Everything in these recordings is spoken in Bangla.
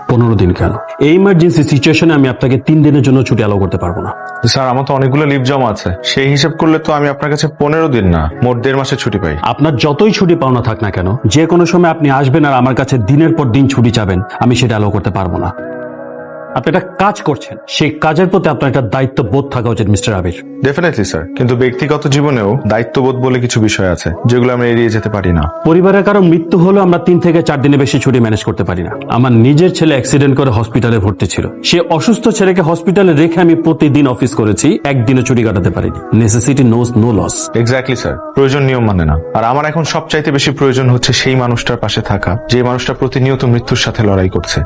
15 দিন কেন? এই ইমার্জেন্সি সিচুয়েশনে আমি আপনাকে 3 দিনের জন্য ছুটি অ্যালাউ করতে পারবো না। স্যার আমার তো অনেকগুলো লিভ জমা আছে, সেই হিসাব করলে তো আমি আপনার কাছে 15 দিন না মোট 1.5 মাসের ছুটি পাই। আপনার যতই ছুটি পাওনা থাক না কেন, যে কোনো সময় আপনি আসবেন আর আমার কাছে দিনের পর দিন ছুটি চাবেন, আমি সেটা অ্যালাউ করতে পারবো না। আপনি একটা কাজ করছেন, সেই কাজের প্রতি আপনার একটা দায়িত্ববোধ থাকা উচিত মিস্টার আবির। ডেফিনেটলি স্যার, কিন্তু ব্যক্তিগত জীবনেও দায়িত্ববোধ বলে কিছু বিষয় আছে যেগুলো আমি এড়িয়ে যেতে পারি না। পরিবারের কারো মৃত্যু হলেও আমরা 3 থেকে 4 দিনের বেশি ছুটি ম্যানেজ করতে পারি না। আমার নিজের ছেলে অ্যাক্সিডেন্ট করে হসপিটালে ভর্তি ছিল, সে অসুস্থ ছেলেকে হসপিটালে রেখে আমি প্রতিদিন অফিস করেছি, একদিনও ছুটি কাটাতে পারিনি। Necessity knows no loss. Exactly sir, প্রয়োজন নিয়ম মানে না। আর আমার এখন সবচাইতে বেশি প্রয়োজন হচ্ছে সেই মানুষটার পাশে থাকা, যে মানুষটা প্রতিনিয়ত মৃত্যুর সাথে লড়াই করছে,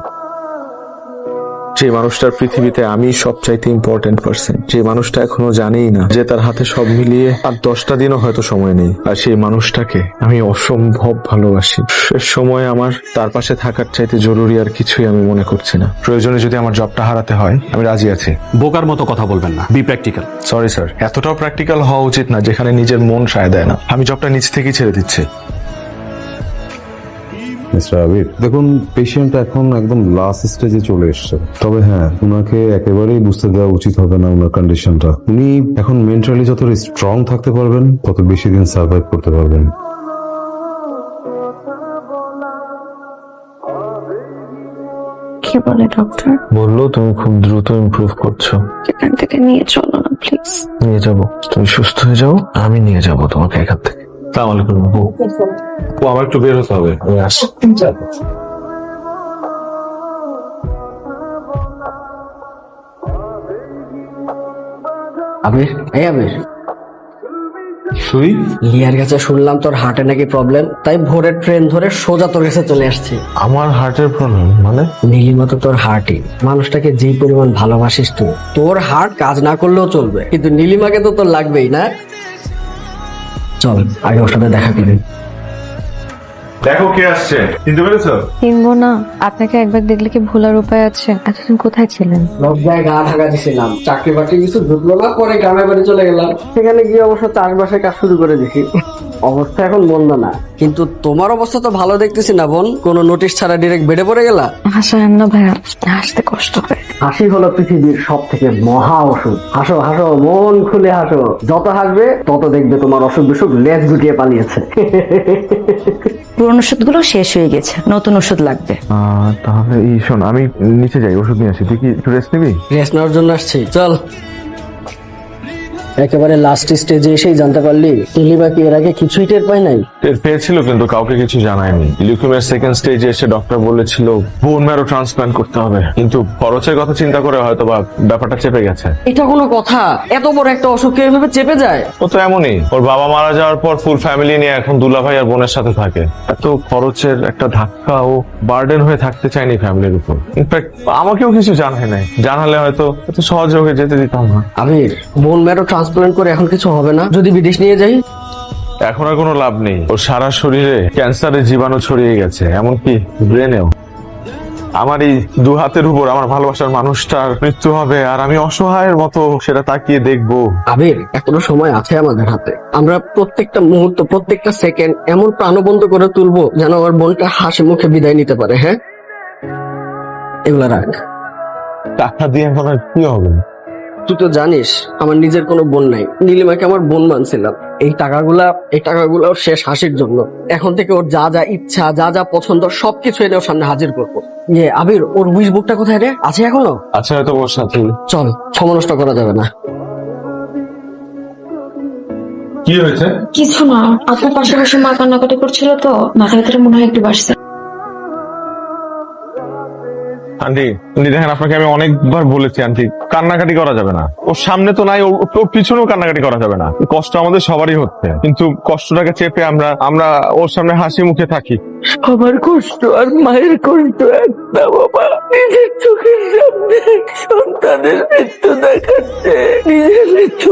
যে মানুষটার পৃথিবীতে আমি সবচাইতে ইম্পর্টেন্ট পারসন, যে মানুষটা এখনো জানেই না যে তার হাতে সব মিলিয়ে আর 10টা দিনও হয়তো সময় নেই, আর সেই মানুষটাকে আমি অসম্ভব ভালোবাসি। শেষ সময় আমার তার পাশে থাকার চাইতে জরুরি আর কিছুই আমি মনে করছি না। প্রয়োজনে যদি আমার জবটা হারাতে হয় আমি রাজি আছি। বোকার মতো কথা বলবেন না, বি প্র্যাকটিক্যাল। সরি স্যার, এতটাও প্র্যাকটিক্যাল হওয়া উচিত না যেখানে নিজের মন সায় দেয় না। আমি জবটা নিজ থেকেই ছেড়ে দিচ্ছি। মিস্টার আবির, দেখুন পেশেন্ট এখন একদম লাস্ট স্টেজে চলে এসছে, তবে হ্যাঁ উনাকে একেবারেই বুঝতে দেওয়া উচিত হবে না ওনার কন্ডিশনটা। উনি এখন মেন্টালি যত স্ট্রং থাকতে পারবেন তত বেশি দিন সার্ভাইভ করতে পারবেন। কি বলে ডক্টর? বললো তুমি খুব দ্রুত ইমপ্রুভ করছো, এখান থেকে নিয়ে চলো না প্লিজ। নিয়ে যাব, তুমি সুস্থ হয়ে যাও, আমি নিয়ে যাব তোমাকে এখান থেকে। আসসালামু আলাইকুম আপু। আপু আমার একটু বের হতে হবে, আমি আসছি। আবির, এই আবির, সুই লিয়ার কাছে শুনলাম তোর হার্টে নাকি প্রবলেম, তাই ভোরের ট্রেন ধরে সোজা তোর কাছে চলে আসছি। আমার হার্টের প্রবলেম মানে? নীলিমা তো তোর হার্টই, মানুষটাকে যে পরিমাণ ভালোবাসিস তুই, তোর হার্ট কাজ না করলেও চলবে, কিন্তু নীলিমাকে তো তোর লাগবেই না। চল আগে ওর সাথে দেখা করি। দেখো কে আসছে, চিনতে পেরেছো? কিনবো না, আপনাকে একবার দেখলে কি ভোলার উপায় আছে? এতদিন কোথায় ছিলেন? লজ্জায় গা ঢাকা দিছিলাম, চাকরি বাকরি কিছু ঢুকলো না, পরে গ্রামের বাড়ি চলে গেলাম। সেখানে গিয়ে অবশ্য চাষবাসের কাজ শুরু করে দেখি, অবস্থা এখন মন্দ না। কিন্তু তোমার অবস্থা তো ভালো দেখতেছি না বোন, কোনো নোটিশ ছাড়া ডিরেক্ট বেডে পড়ে গেলা। হাসেন না ভাইয়া, হাসতে কষ্ট হয়। হাসি হলো পৃথিবীর সব থেকে মহা ওষুধ। হাসো হাসো, মন খুলে হাসো, যত হাসবে তত দেখবে তোমার অসুখ বিসুখ লেজ গুটিয়ে পালিয়েছে। পুরনো ওষুধগুলো শেষ হয়ে গেছে, নতুন ওষুধ লাগবে। তাহলে শোন, আমি নিচে যাই, ওষুধ নিয়ে আসি। তুই কি একটু রেস্ট নিবি? রেস্ট নেওয়ার জন্য আসছি, চল। একেবারে লাস্ট স্টেজে এসেই জানতে পারলি নীলিমা কি এর আগে কিছুই টের পায় নাই? টের পেয়েছিল কিন্তু কাউকে কিছু জানায়নি। লিউকেমিয়ার সেকেন্ড স্টেজে এসে ডক্টর বলেছিল বোন ম্যারো ট্রান্সপ্লান্ট করতে হবে, কিন্তু খরচের কথা চিন্তা করে হয়তো বা ব্যাপারটা চেপে গেছে। এটা কোনো কথা? এত বড় একটা অসুখ এভাবে চেপে যায়? ও তো এমনই, ওর বাবা মারা যাওয়ার পর ফুল ফ্যামিলি নিয়ে এখন দুলাভাই আর বোনের সাথে থাকে। এত খরচের একটা ধাক্কা ও বার্ডেন হয়ে থাকতে চায়নি ফ্যামিলির উপর। ইনফ্যাক্ট আমাকেও কিছু জানায় নাই, জানালে হয়তো এত সহজে ওকে যেতে দিতাম না। আবির, বোন ম্যারো ট্রান্সপ্লান্ট করে এখন কিছু হবে না যদি বিদেশ নিয়ে যাই? এখন আর কোনো লাভ নেই, ওর সারা শরীরে ক্যান্সারের জীবাণু ছড়িয়ে গেছে, এমনকি ব্রেনেও। আমার এই 2 হাতের উপর আমার ভালোবাসার মানুষটার মৃত্যু হবে আর আমি অসহায়ের মতো সেটা তাকিয়ে দেখবো। আবির, এখনো সময় আছে আমাদের হাতে। আমরা প্রত্যেকটা মুহূর্ত, প্রত্যেকটা সেকেন্ড এমন প্রাণবন্ত করে তুলবো যেন আমার বোনটা হাসি মুখে বিদায় নিতে পারে। হ্যাঁ, এগুলা রাখ। টাকা দিয়ে এখন আর কি হবে? তুই তো জানিস আমার নিজের কোনো বোন নাই, নীলিমাকে আমার বোন মানছিলাম। এই টাকাগুলো ওর শেষ হাসির জন্য। এখন থেকে ওর যা যা ইচ্ছা, যা যা পছন্দ সবকিছু এনে ওর সামনে হাজির করবো। আবির, ওর উইশ বুকটা কোথায় রে? আছে এখনো? আচ্ছা, হয়তো ওর সাথে। চল, সময় নষ্ট করা যাবে না। কি হয়েছে? কিছু না, আপনার পাশাপাশি মা কান্নাকাটি করছিল তো, মাথা ভিতরে মনে হয় একটু বাড়ছে। আন্টি, দেখেন আপনাকে আমি অনেকবার বলেছি আন্টি, কান্নাকাটি করা যাবে না। ওর সামনে তো নাই, ওর পিছনেও কান্নাকাটি করা যাবে না। কষ্ট আমাদের সবারই হচ্ছে, কিন্তু কষ্টটাকে চেপে আমরা ওর সামনে হাসি মুখে থাকি। আমার কষ্ট আর মায়ের কষ্ট একটা বাবা। নিজের চোখের সামনে সন্তানের মৃত্যু দেখাচ্ছে, নিজের মৃত্যু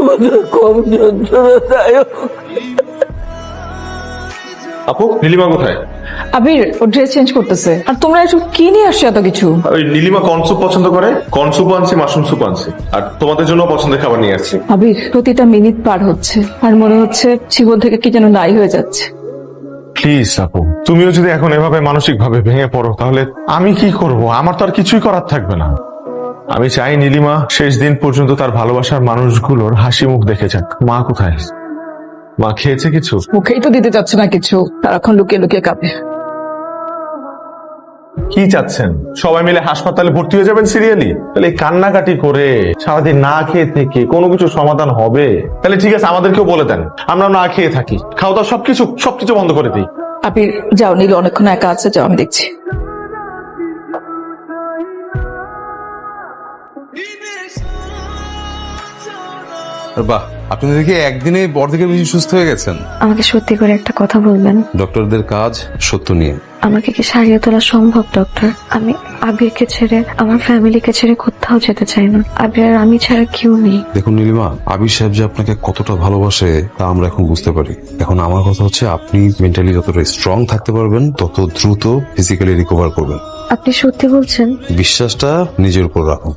কম যন্ত্রণাদায়ক। আপু, নীলিমা কোথায়? আবির, ও ড্রেস চেঞ্জ করতেছে। আর তোমরা এসব কি নিয়ে আসছো এত কিছু? ওই নীলিমা কর্ন স্যুপ পছন্দ করে, কর্ন স্যুপ আনছি, মাশরুম স্যুপ আনছি, আর তোমাদের জন্য পছন্দের খাবার নিয়ে আসছি। আবির, প্রতিটা মিনিট পার হচ্ছে আর মনে হচ্ছে জীবন থেকে কি যেন নাই হয়ে যাচ্ছে। প্লিজ আপু, তুমিও যদি এখন এভাবে মানসিক ভাবে ভেঙে পড়ো তাহলে আমি কি করব? আমার তো আর কিছুই করার থাকবে না। আমি চাই নীলিমা শেষ দিন পর্যন্ত তার ভালোবাসার মানুষগুলোর হাসি মুখ দেখে যাক। মা কোথায়? মা খেয়েছে কিছু? মুখেই তো দিতে চাচ্ছে না কিছু, সারাক্ষণ লুকিয়ে লুকিয়ে কাঁপে। কি চাচ্ছেন? সবাই মিলে হাসপাতালে ভর্তি হয়ে যাবেন সিরিয়ালি? তাহলে এই কান্নাকাটি করে সারাদিন না খেয়ে থেকে কোনো কিছু সমাধান হবে? তাহলে ঠিক আছে, আমাদেরকেও বলে দেন, আমরা না খেয়ে থাকি, খাওয়া দাওয়া সবকিছু বন্ধ করে দিই। আপনি যাও, নীল অনেকক্ষণ একা আছে, যাও, আমি দেখছি। বাহ, আপনি দেখি একদিনে অর্ধেকের বেশি সুস্থ হয়ে গেছেন। আমাকে সত্যি করে একটা কথা বলবেন? ডক্টরদের কাজ সত্য নিয়ে। আমাকে কি সারিয়ে তোলা সম্ভব ডক্টর? আমি আবিরকে ছেড়ে, আমার ফ্যামিলিকে ছেড়ে কোথাও যেতে চাই না। আবির আর আমি ছাড়া কেউ নেই। দেখুন নীলিমা, আবির সাহেব যে আপনাকে কতটা ভালোবাসে তা আমরা এখন বুঝতে পারি। এখন আমার কথা হচ্ছে, আপনি মেন্টালি যতটা স্ট্রং থাকতে পারবেন তত দ্রুত ফিজিক্যালি রিকভার করবেন। আপনি সত্যি বলছেন? বিশ্বাসটা নিজের উপর রাখুন।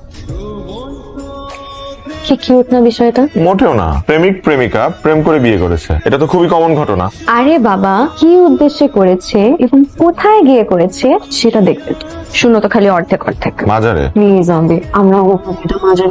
কি কিউট না বিষয়টা? মোটেও না। প্রেমিক প্রেমিকা প্রেম করে বিয়ে করেছে, এটা তো খুবই কমন ঘটনা। আরে বাবা, কি উদ্দেশ্যে করেছে এবং কোথায় গিয়ে করেছে সেটা দেখতে তো। শুনো তো খালি অর্ধেক। মাজারে? প্লিজ আবির, আমরা এটা মাঝে।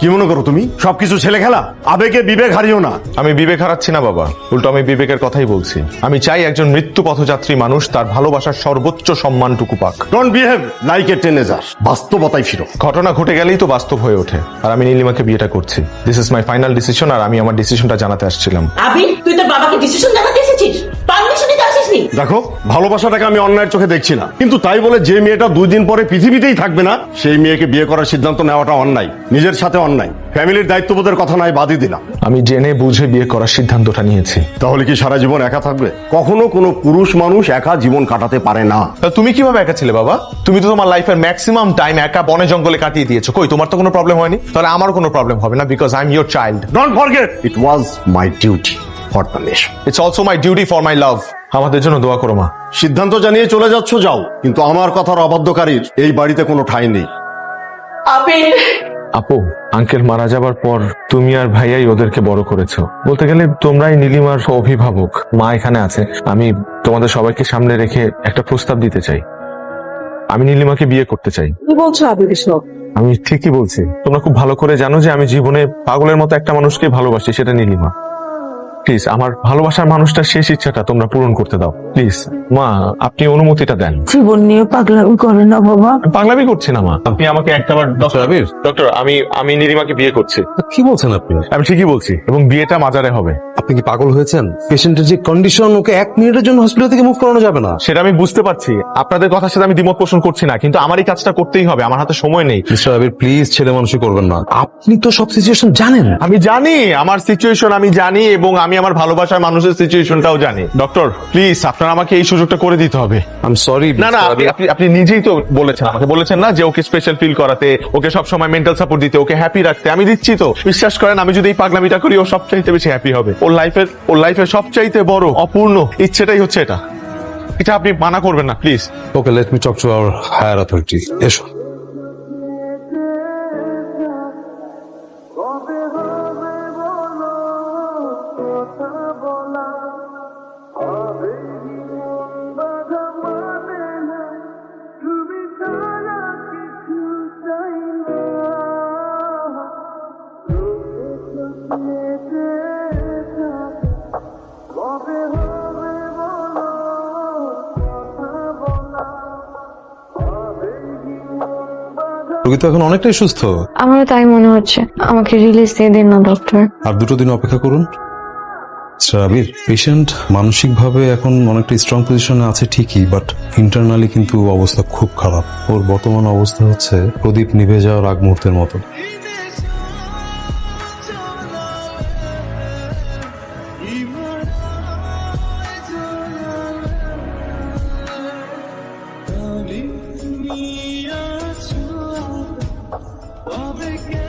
কি মনে করো তুমি? সবকিছু ছেলে খেলা? আবেগে বিবেক হারিও না। আমি বিবেক হারাচ্ছি না বাবা, উল্টো আমি বিবেকের কথাই বলছি। আমি চাই একজন মৃত্যু পথযাত্রী মানুষ তার ভালোবাসার সর্বোচ্চ সম্মানটুকু পাক। Don't behave like a teenager. বাস্তবতায় ফিরো। ঘটনা ঘটে গেলেই তো বাস্তব হয়ে ওঠে। আর আমি নীলিমাকে বিয়েটা করছি। This is my final decision, আর আমি আমার ডিসিশনটা জানাতে আসছিলাম। আবির, তুই তোর বাবাকে ডিসিশন জানাতে এসেছিস? পারমিশন নিতে আসিসনি? দেখো, ভালোবাসাটাকে আমি অন্যায়ের চোখে দেখছি না, কিন্তু তাই বলে যে মেয়েটা 2 দিন পরে পৃথিবীতেই থাকবে না, সেই মেয়েকে বিয়ে করার সিদ্ধান্ত নেওয়াটা অন্যায়, নিজের সাথে অন্যায়। ফ্যামিলির দায়িত্ববোধের কথা নাই বাদই দিলাম। আমি জেনে বুঝে বিয়ে করার সিদ্ধান্তটা নিয়েছি। তাহলে কি সারা জীবন একা থাকবে? কখনো কোনো পুরুষ মানুষ একা জীবন কাটাতে পারে না। তাহলে তুমি কিভাবে একা ছিলে বাবা? তুমি তো তোমার লাইফের ম্যাক্সিমাম টাইম একা বনে জঙ্গলে কাটিয়ে দিয়েছো। কই, তোমার তো কোনো প্রবলেম হয়নি? তাহলে আমার কোনো প্রবলেম হবে না, because I am your child. Don't forget, it was my duty for the nation. It's also my duty for my love. আমাদের জন্য দোয়া করো মা। সিদ্ধান্ত জানিয়ে চলে যাচ্ছ, যাও, কিন্তু আমার কথার অবাধ্যকারীর এই বাড়িতে কোনো ঠাঁই নেই। আবির, আপু, আঙ্কেল মারা যাবার পর তুমি আর ভাইয়াই ওদেরকে বড় করেছো। বলতে গেলে তোমরাই নীলিমার অভিভাবক। মা এখানে আছে। আমি তোমাদের সবাইকে সামনে রেখে একটা প্রস্তাব দিতে চাই। আমি নীলিমাকে বিয়ে করতে চাই। কি বলছো আবির এসব? আমি ঠিকই বলছি। তোমরা খুব ভালো করে জানো যে আমি জীবনে পাগলের মতো একটা মানুষকে ভালোবাসি, সেটা নীলিমা। প্লিজ, আমার ভালোবাসার মানুষটার শেষ ইচ্ছাটা তোমরা পূরণ করতে দাও প্লিজ। মা, আপনি অনুমতিটা দেন। জীবন নিয়ে পাগলামি করে না বাবা। আমি পাগলামি করছি না মা, আপনি আমাকে একটাবার আবির, ডক্টর, আমি নীলিমাকে বিয়ে করছি। কি বলছেন আপনি? আমি ঠিকই বলছি, এবং বিয়েটা মাজারে হবে। আপনি কি পাগল হয়েছেন? পেশেন্টের যে কন্ডিশন, ওকে 1 মিনিটের জন্য হসপিটাল থেকে মুভ করানো যাবে না। সেটা আমি বুঝতে পারছি, আপনাদের কথার সাথে আমি দ্বিমত পোষণ করছি না, কিন্তু আমার এই কাজটা করতেই হবে। আমার হাতে সময় নেই। মিস্টার আবির, প্লিজ ছেলে মানুষই করবেন না। আপনি তো সব সিচুয়েশন জানেন। আমি জানি আমার সিচুয়েশন, আমি জানি, এবং আমি আমার ভালোবাসার মানুষের সিচুয়েশনটাও জানি। ডক্টর, প্লিজ আপনার আমাকে এই সুযোগটা করে দিতে হবে। I am sorry. না না, আপনি নিজেই তো বলেছেন, আমাকে বলেছেন না যে ওকে স্পেশাল ফিল করাতে, ওকে সবসময় মেন্টাল সাপোর্ট দিতে, ওকে হ্যাপি রাখতে। আমি দিচ্ছি তো, বিশ্বাস করেন, আমি যদি এই পাগলামিটা করি ও সবচাইতে বেশি হ্যাপি হবে। ওর লাইফের সবচাইতে বড় অপূর্ণ ইচ্ছেটাই হচ্ছে এটা। এটা আপনি মানা করবেন না please. Okay, let me talk to our higher authority. এসো। রোগী তো এখন অনেকটাই সুস্থ। আমারও তাই মনে হচ্ছে। আমাকে রিলিজ দিয়ে দিন না ডক্টর। আর 2 দিন অপেক্ষা করুন। আবির, পেশেন্ট মানসিকভাবে এখন অনেকটা স্ট্রং পজিশনে আছে ঠিকই, বাট ইন্টারনালি কিন্তু অবস্থা খুব খারাপ। ওর বর্তমান অবস্থা হচ্ছে প্রদীপ নিভে যাওয়ার আগ মুহূর্তের মতো। I'll be